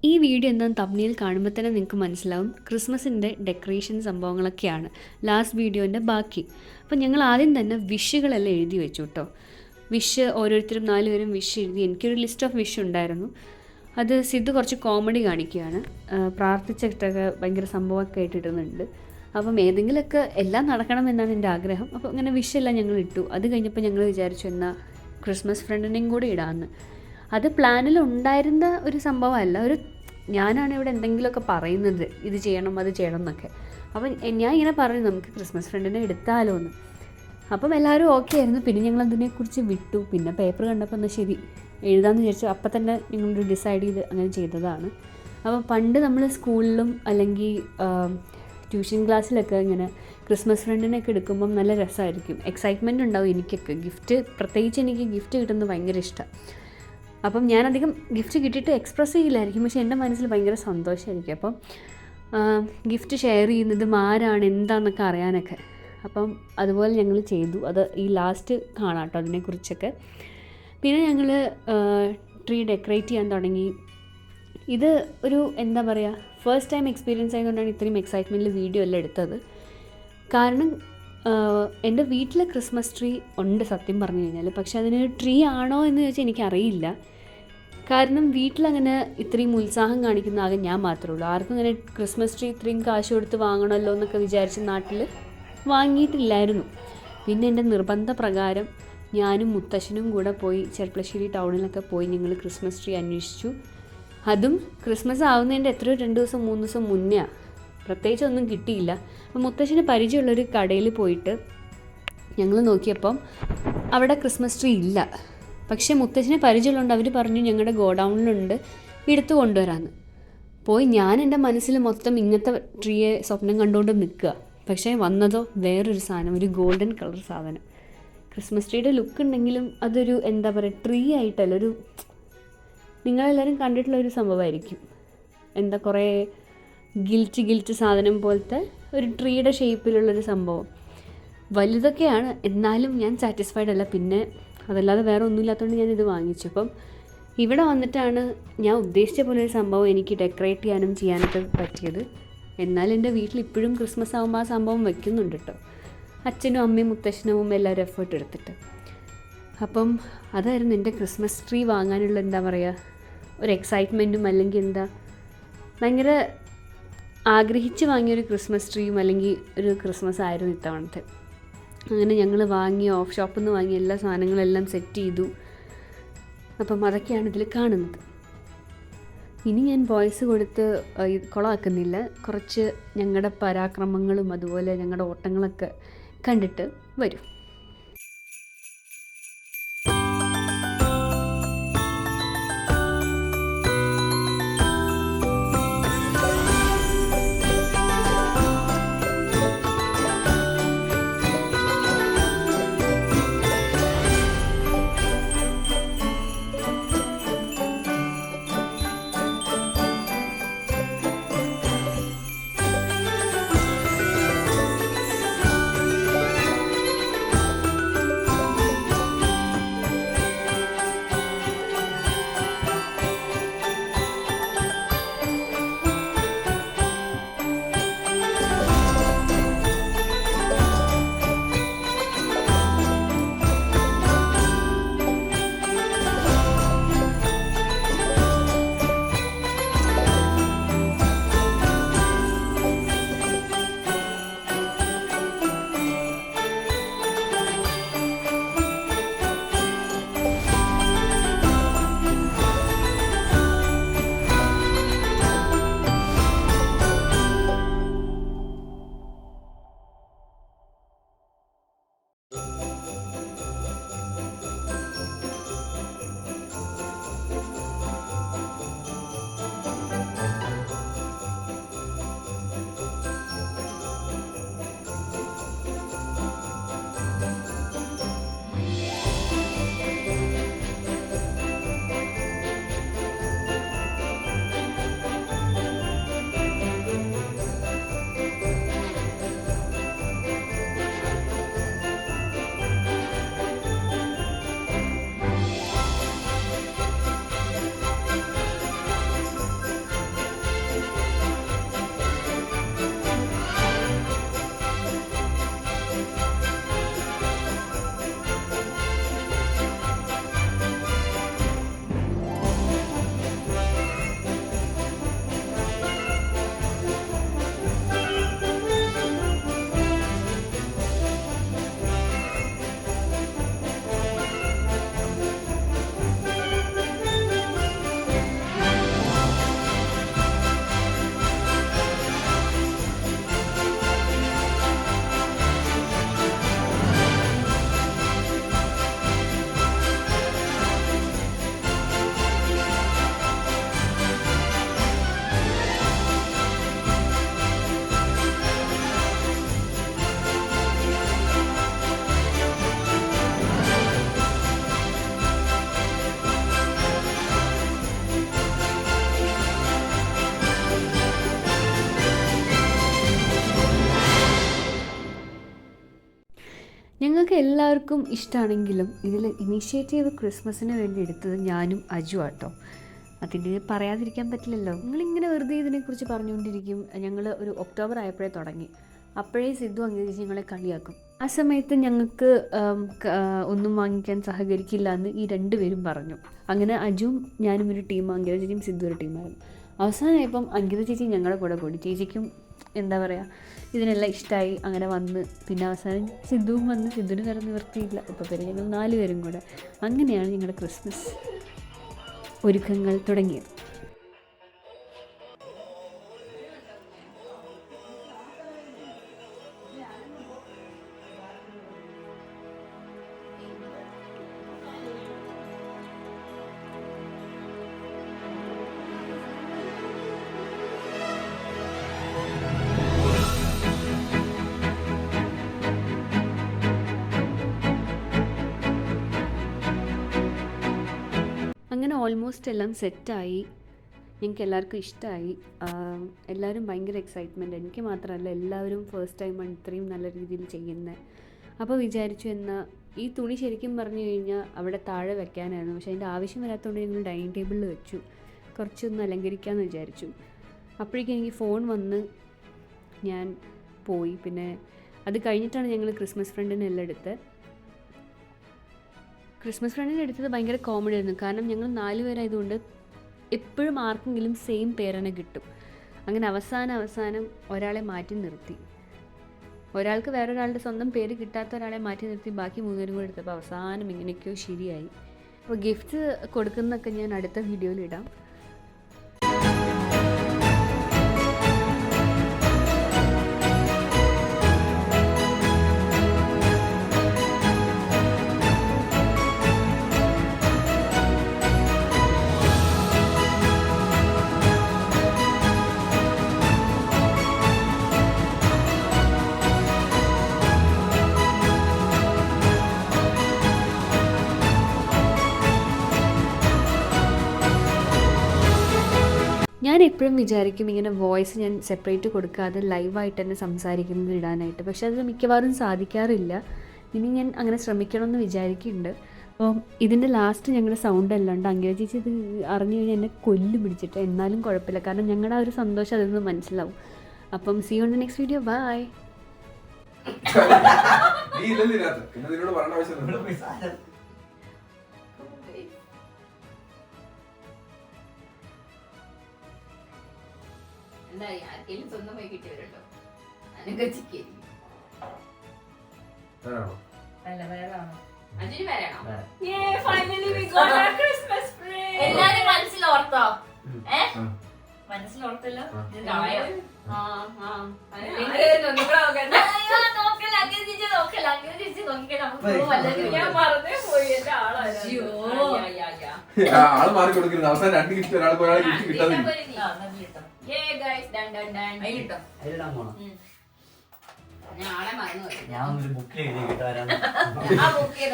ഈ വീഡിയോ എന്താ തമ്പ്നെയിൽ കാണുമ്പോൾ തന്നെ നിങ്ങൾക്ക് മനസ്സിലാവും ക്രിസ്മസിൻ്റെ ഡെക്കറേഷൻ സംഭവങ്ങളൊക്കെയാണ് ലാസ്റ്റ് വീഡിയോൻ്റെ ബാക്കി. അപ്പോൾ ഞങ്ങൾ ആദ്യം തന്നെ വിഷുകളെല്ലാം എഴുതി വെച്ചു കേട്ടോ. വിഷ് ഓരോരുത്തരും 4 പേരും വിഷ് എഴുതി. എനിക്കൊരു ലിസ്റ്റ് ഓഫ് വിഷ് ഉണ്ടായിരുന്നു. അത് സിദ്ധു കുറച്ച് കോമഡി കാണിക്കുകയാണ്. പ്രാർത്ഥിച്ചിട്ടൊക്കെ ഭയങ്കര സംഭവമൊക്കെ ആയിട്ടിടുന്നുണ്ട്. അപ്പം ഏതെങ്കിലുമൊക്കെ എല്ലാം നടക്കണമെന്നാണ് എൻ്റെ ആഗ്രഹം. അപ്പോൾ അങ്ങനെ വിഷെല്ലാം ഞങ്ങൾ ഇട്ടു. അത് കഴിഞ്ഞപ്പോൾ ഞങ്ങൾ വിചാരിച്ചു എന്നാൽ ക്രിസ്മസ് ഫ്രണ്ടിനെയും കൂടി ഇടാമെന്ന്. അത് പ്ലാനിലുണ്ടായിരുന്ന ഒരു സംഭവമല്ല. ഞാനാണ് ഇവിടെ എന്തെങ്കിലുമൊക്കെ പറയുന്നത്, ഇത് ചെയ്യണം അത് ചെയ്യണം എന്നൊക്കെ. അപ്പം ഞാൻ ഇങ്ങനെ പറഞ്ഞു നമുക്ക് ക്രിസ്മസ് ഫ്രണ്ടിനെ എടുത്താലോ എന്ന്. അപ്പം എല്ലാവരും ഓക്കെ ആയിരുന്നു. പിന്നെ ഞങ്ങൾ അതിനെക്കുറിച്ച് വിട്ടു. പിന്നെ പേപ്പർ കണ്ടപ്പോൾ എന്നാൽ ശരി എഴുതാമെന്ന് വിചാരിച്ചു. അപ്പം തന്നെ ഞങ്ങൾ ഡിസൈഡ് ചെയ്ത് അങ്ങനെ ചെയ്തതാണ്. അപ്പം പണ്ട് നമ്മൾ സ്കൂളിലും അല്ലെങ്കിൽ ട്യൂഷൻ ക്ലാസ്സിലൊക്കെ ഇങ്ങനെ ക്രിസ്മസ് ഫ്രണ്ടിനൊക്കെ എടുക്കുമ്പം നല്ല രസമായിരിക്കും, എക്സൈറ്റ്മെൻറ്റ് ഉണ്ടാവും. എനിക്കൊക്കെ പ്രത്യേകിച്ച് എനിക്ക് ഗിഫ്റ്റ് കിട്ടുന്നത് ഭയങ്കര ഇഷ്ടമാണ്. അപ്പം ഞാനധികം ഗിഫ്റ്റ് കിട്ടിയിട്ട് എക്സ്പ്രസ് ചെയ്യില്ലായിരിക്കും, പക്ഷേ എൻ്റെ മനസ്സിൽ ഭയങ്കര സന്തോഷമായിരിക്കും. അപ്പം ഗിഫ്റ്റ് ഷെയർ ചെയ്യുന്നതും ആരാണ് എന്താണെന്നൊക്കെ അറിയാനൊക്കെ. അപ്പം അതുപോലെ ഞങ്ങൾ ചെയ്തു. അത് ഈ ലാസ്റ്റ് കാണാം കേട്ടോ അതിനെക്കുറിച്ചൊക്കെ. പിന്നെ ഞങ്ങൾ ട്രീ ഡെക്കറേറ്റ് ചെയ്യാൻ തുടങ്ങി. ഇത് ഒരു എന്താ പറയുക, ഫസ്റ്റ് ടൈം എക്സ്പീരിയൻസ് ആയതുകൊണ്ടാണ് ഇത്രയും എക്സൈറ്റ്മെൻറ്റിൽ വീഡിയോ എല്ലാം എടുത്തത്. കാരണം എൻ്റെ വീട്ടിൽ ക്രിസ്മസ് ട്രീ ഉണ്ട് സത്യം പറഞ്ഞു കഴിഞ്ഞാൽ. പക്ഷെ അതിന് ട്രീ ആണോ എന്ന് ചോദിച്ചാൽ എനിക്കറിയില്ല. കാരണം വീട്ടിലങ്ങനെ ഇത്രയും ഉത്സാഹം കാണിക്കുന്ന ആകെ ഞാൻ മാത്രമേ ഉള്ളൂ. ആർക്കും അങ്ങനെ ക്രിസ്മസ് ട്രീ ഇത്രയും കാശ് കൊടുത്ത് വാങ്ങണമല്ലോ എന്നൊക്കെ വിചാരിച്ച് നാട്ടിൽ വാങ്ങിയിട്ടില്ലായിരുന്നു. പിന്നെ എൻ്റെ നിർബന്ധ പ്രകാരം ഞാനും മുത്തശ്ശനും കൂടെ പോയി ചെർപ്പളശ്ശേരി ടൗണിലൊക്കെ പോയി ഞങ്ങൾ ക്രിസ്മസ് ട്രീ അന്വേഷിച്ചു. അതും ക്രിസ്മസ് ആവുന്നതിൻ്റെ എത്രയോ 2 ദിവസം 3 ദിവസം മുന്നേ. പ്രത്യേകിച്ചൊന്നും കിട്ടിയില്ല. അപ്പം മുത്തശ്ശന് പരിചയമുള്ളൊരു കടയിൽ പോയിട്ട് ഞങ്ങൾ നോക്കിയപ്പം അവിടെ ക്രിസ്മസ് ട്രീ ഇല്ല. പക്ഷേ മുത്തശ്ശന് പരിചയമുള്ളതുകൊണ്ട് അവർ പറഞ്ഞു ഞങ്ങളുടെ ഗോഡൗണിലുണ്ട്, എടുത്തു കൊണ്ടുവരാമെന്ന്. പോയി ഞാൻ എൻ്റെ മനസ്സിൽ മൊത്തം ഇങ്ങനത്തെ ട്രീയെ സ്വപ്നം കണ്ടുകൊണ്ട് നിൽക്കുക. പക്ഷേ വന്നതോ വേറൊരു സാധനം, ഒരു ഗോൾഡൻ കളർ സാധനം. ക്രിസ്മസ് ട്രീയുടെ ലുക്ക് ഉണ്ടെങ്കിലും അതൊരു എന്താ പറയുക, ട്രീ ആയിട്ടല്ല, ഒരു നിങ്ങളെല്ലാവരും കണ്ടിട്ടുള്ളൊരു സംഭവമായിരിക്കും. എന്താ കുറേ ഗിൽറ്റ് സാധനം പോലത്തെ ഒരു ട്രീയുടെ ഷേപ്പിലുള്ളൊരു സംഭവം. വലുതൊക്കെയാണ്, എന്നാലും ഞാൻ സാറ്റിസ്ഫൈഡ് അല്ല. പിന്നെ അതല്ലാതെ വേറെ ഒന്നുമില്ലാത്തതുകൊണ്ട് ഞാനിത് വാങ്ങിച്ചു. അപ്പം ഇവിടെ വന്നിട്ടാണ് ഞാൻ ഉദ്ദേശിച്ച പോലെ ഒരു സംഭവം എനിക്ക് ഡെക്കറേറ്റ് ചെയ്യാനും ചെയ്യാനൊക്കെ പറ്റിയത്. എന്നാൽ എൻ്റെ വീട്ടിൽ ഇപ്പോഴും ക്രിസ്മസ് ആകുമ്പോൾ ആ സംഭവം വയ്ക്കുന്നുണ്ട് കേട്ടോ. അച്ഛനും അമ്മയും മുത്തശ്ശനും എല്ലാവരും എഫേർട്ട് എടുത്തിട്ട്. അപ്പം അതായിരുന്നു എൻ്റെ ക്രിസ്മസ് ട്രീ വാങ്ങാനുള്ള എന്താ പറയുക ഒരു എക്സൈറ്റ്മെൻറ്റും, അല്ലെങ്കിൽ എന്താ ഭയങ്കര ആഗ്രഹിച്ച് വാങ്ങിയൊരു ക്രിസ്മസ് ട്രീയും അല്ലെങ്കിൽ ഒരു ക്രിസ്മസ് ആയിരുന്നു ഇത്തവണത്തെ. അങ്ങനെ ഞങ്ങൾ വാങ്ങി, ഓഫ് ഷോപ്പിൽ നിന്ന് വാങ്ങി എല്ലാ സാധനങ്ങളെല്ലാം സെറ്റ് ചെയ്തു. അപ്പം അതൊക്കെയാണ് ഇതിൽ കാണുന്നത്. ഇനി ഞാൻ വോയിസ് കൊടുത്ത് കുളമാക്കുന്നില്ല. കുറച്ച് ഞങ്ങളുടെ പരാക്രമങ്ങളും അതുപോലെ ഞങ്ങളുടെ ഓട്ടങ്ങളൊക്കെ കണ്ടിട്ട് വരും. എല്ലാവർക്കും ഇഷ്ടമാണെങ്കിലും ഇതിൽ ഇനീഷ്യേറ്റീവ് ക്രിസ്മസിന് വേണ്ടി എടുത്തത് ഞാനും അജു ആട്ടോ. അതിന് പറയാതിരിക്കാൻ പറ്റില്ലല്ലോ. നിങ്ങളിങ്ങനെ വെറുതെ ഇതിനെക്കുറിച്ച് പറഞ്ഞുകൊണ്ടിരിക്കും. ഞങ്ങൾ ഒരു ഒക്ടോബർ ആയപ്പോഴേ തുടങ്ങി. അപ്പോഴേ സിദ്ധു അംഗീകരിച്ച് ഞങ്ങളെ കളിയാക്കും. ആ സമയത്ത് ഞങ്ങൾക്ക് ഒന്നും വാങ്ങിക്കാൻ സഹകരിക്കില്ല എന്ന് ഈ രണ്ടുപേരും പറഞ്ഞു. അങ്ങനെ അജുവും ഞാനും ഒരു ടീം, അങ്കിത ചേച്ചിയും സിദ്ധു ഒരു ടീമായിരുന്നു. അവസാനമായപ്പം അങ്കിത ചേച്ചി ഞങ്ങളുടെ കൂടെ കൂടി. ചേച്ചിക്കും എന്താ പറയുക, ഇതിനെല്ലാം ഇഷ്ടമായി. അങ്ങനെ വന്ന് പിന്നെ അവസാനം സിദ്ധുവും വന്ന്. സിദ്ധുവിന് വേറെ നിവർത്തിയില്ല. ഇപ്പോൾ പേര് ഞങ്ങൾ 4 പേരും കൂടെ. അങ്ങനെയാണ് ഞങ്ങളുടെ ക്രിസ്മസ് ഒരുക്കങ്ങൾ തുടങ്ങിയത്. അങ്ങനെ ഓൾമോസ്റ്റ് എല്ലാം സെറ്റായി. ഞങ്ങൾക്ക് എല്ലാവർക്കും ഇഷ്ടമായി. എല്ലാവരും ഭയങ്കര എക്സൈറ്റ്മെൻറ്റ്. എനിക്ക് മാത്രമല്ല, എല്ലാവരും ഫസ്റ്റ് ടൈമാണ് ഇത്രയും നല്ല രീതിയിൽ ചെയ്യുന്നത്. അപ്പോൾ വിചാരിച്ചു എന്നാൽ ഈ തുണി ശരിക്കും പറഞ്ഞു കഴിഞ്ഞാൽ അവിടെ താഴെ വെക്കാനായിരുന്നു. പക്ഷേ അതിൻ്റെ ആവശ്യം വരാത്തതുകൊണ്ട് ഞങ്ങൾ ഡൈനിങ് ടേബിളിൽ വെച്ചു. കുറച്ചൊന്ന് അലങ്കരിക്കാമെന്ന് വിചാരിച്ചു. അപ്പോഴേക്കും എനിക്ക് ഫോൺ വന്ന് ഞാൻ പോയി. പിന്നെ അത് കഴിഞ്ഞിട്ടാണ് ഞങ്ങൾ ക്രിസ്മസ് ഫ്രണ്ടിനെല്ലാം എടുത്തത്. ക്രിസ്മസ് ഫ്രണ്ടിന് എടുത്തത് ഭയങ്കര കോമഡി ആയിരുന്നു. കാരണം ഞങ്ങൾ 4 പേരായതുകൊണ്ട് എപ്പോഴും ആർക്കെങ്കിലും സെയിം പേരെന്നെ കിട്ടും. അങ്ങനെ അവസാനം ഒരാളെ മാറ്റി നിർത്തി. ഒരാൾക്ക് വേറൊരാളുടെ സ്വന്തം പേര് കിട്ടാത്ത ഒരാളെ മാറ്റി നിർത്തി ബാക്കി 3 പേരും കൂടെ എടുത്തപ്പോൾ അവസാനം ഇങ്ങനെയൊക്കെയോ ശരിയായി. അപ്പോൾ ഗിഫ്റ്റ് കൊടുക്കുന്നതൊക്കെ ഞാൻ അടുത്ത വീഡിയോയിൽ ഇടാം. ഞാൻ എപ്പോഴും വിചാരിക്കും ഇങ്ങനെ വോയിസ് ഞാൻ സെപ്പറേറ്റ് കൊടുക്കാതെ ലൈവായിട്ട് തന്നെ സംസാരിക്കുന്നത് ഇടാനായിട്ട്. പക്ഷെ അത് മിക്കവാറും സാധിക്കാറില്ല. ഇനി ഞാൻ അങ്ങനെ ശ്രമിക്കണമെന്ന് വിചാരിക്കുന്നുണ്ട്. അപ്പോൾ ഇതിൻ്റെ ലാസ്റ്റ് ഞങ്ങളുടെ സൗണ്ട് അല്ലാണ്ട് അങ്കിത ചേച്ചി ഇത് അറിഞ്ഞു കഴിഞ്ഞാൽ എന്നെ കൊല്ലു പിടിച്ചിട്ട്. എന്നാലും കുഴപ്പമില്ല, കാരണം ഞങ്ങളുടെ ആ ഒരു സന്തോഷം അതിൽ നിന്ന് മനസ്സിലാവും. അപ്പം see on the next video. Bye. ആർക്കെങ്കിലും സ്വന്തമായി കിട്ടിയവരുണ്ടോ? അനുഗച്ചിക്ക് എല്ലാരും മനസ്സിലോർത്തോ? മനസ്സിലോർത്തല്ലോ. ആള് മാറി കൊടുക്കുന്നത് അവസാനം 2 ഗിഫ്റ്റ് ഒരാൾക്ക് ഒരാൾ ഗിഫ്റ്റ് കിട്ടാതെ ഞാൻ ബുക്ക് ചെയ്ത് കിട്ടാൻ ആ ബുക്ക് ചെയ്ത